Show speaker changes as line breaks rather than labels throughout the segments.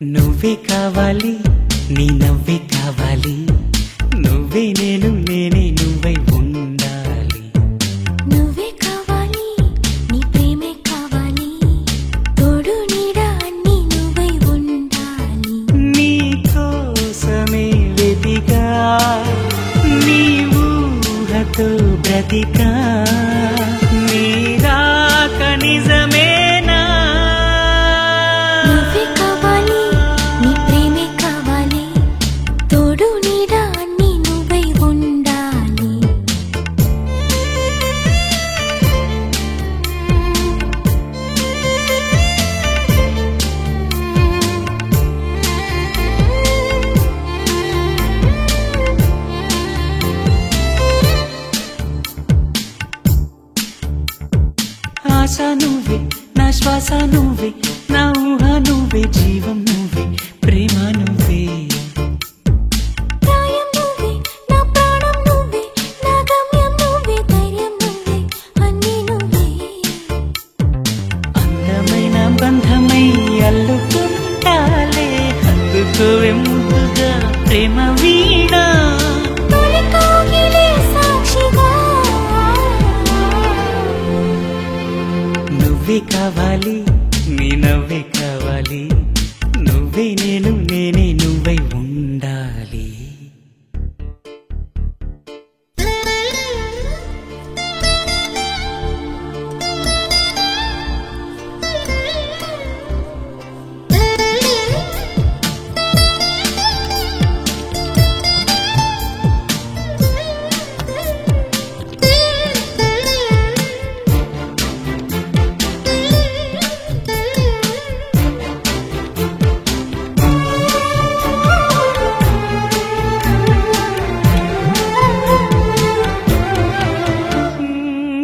నువ్వే కావాలి, నీ నవ్వే కావాలి, నువ్వే నేను, నేనే నువ్వై ఉండాలి.
నువ్వే కావాలి, నీ ప్రేమే కావాలి, తోడు నీడ అన్నీ నువ్వై ఉండాలి.
నీ కోసమే వెతికా, నీ ఊహతో బ్రతికా, నీ రాక నిజమేనా?
నువ్వే కావాలి, నీ ప్రేమే కావాలి, తోడు నీడ అన్నీ నువ్వై ఉండాలి.
ఆశ నువ్వే, నా శ్వాస నువ్వే, నా ఊహ నువ్వే, జీవం నువ్వే, ప్రేమ నువ్వే.
ప్రాయం నువ్వే, నా ప్రాణం నువ్వే, నా గమ్యం నువ్వే, ధైర్యం నువ్వే, అన్నీ నువ్వే.
అందమైన బంధమై అల్లుకుంటాలే, హత్తుకోవే ముద్దుగా ప్రేమ వీణ.
తొలి కౌగిలే సాక్షిగా.
నువ్వే కావాలి, నీ నవ్వే కావాలి, నువ్వే నేను, నేనే నువ్వై ఉండాలి.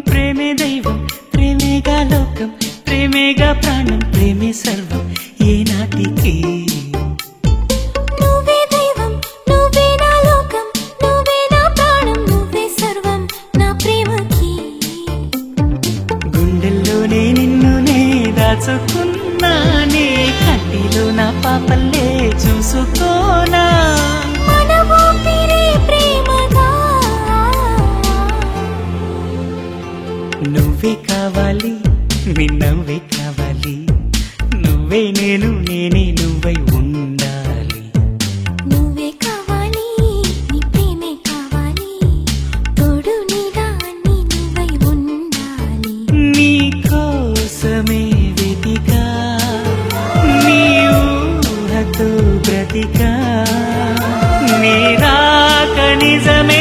ప్రేమే దైవం, ప్రేమేగా లోకం, ప్రేమేగా ప్రాణం, ప్రేమే సర్వం ఏనాటికి.
నువ్వే దైవం, నువ్వే నా లోకం, నువ్వే నా ప్రాణం, నువ్వే సర్వం నా ప్రేమకి.
గుండెల్లోనే నిన్నునే దాచుకున్నానే, కంటిలో నా పాపల్లే చూసుకోనా.
మన ఊపిరే ప్రేమగా.
నువ్వే కావాలి, నీ నవ్వే కావాలి, నువ్వే నేను, నేనే నువ్వై ఉండాలి.
నువ్వే కావాలి, నీ ప్రేమే కావాలి, తోడు నీడ అన్నీ నువ్వై ఉండాలి.
నీ కోసమే వెతికా, నీ ఊహతో బ్రతికా, నీ రాక నిజమే.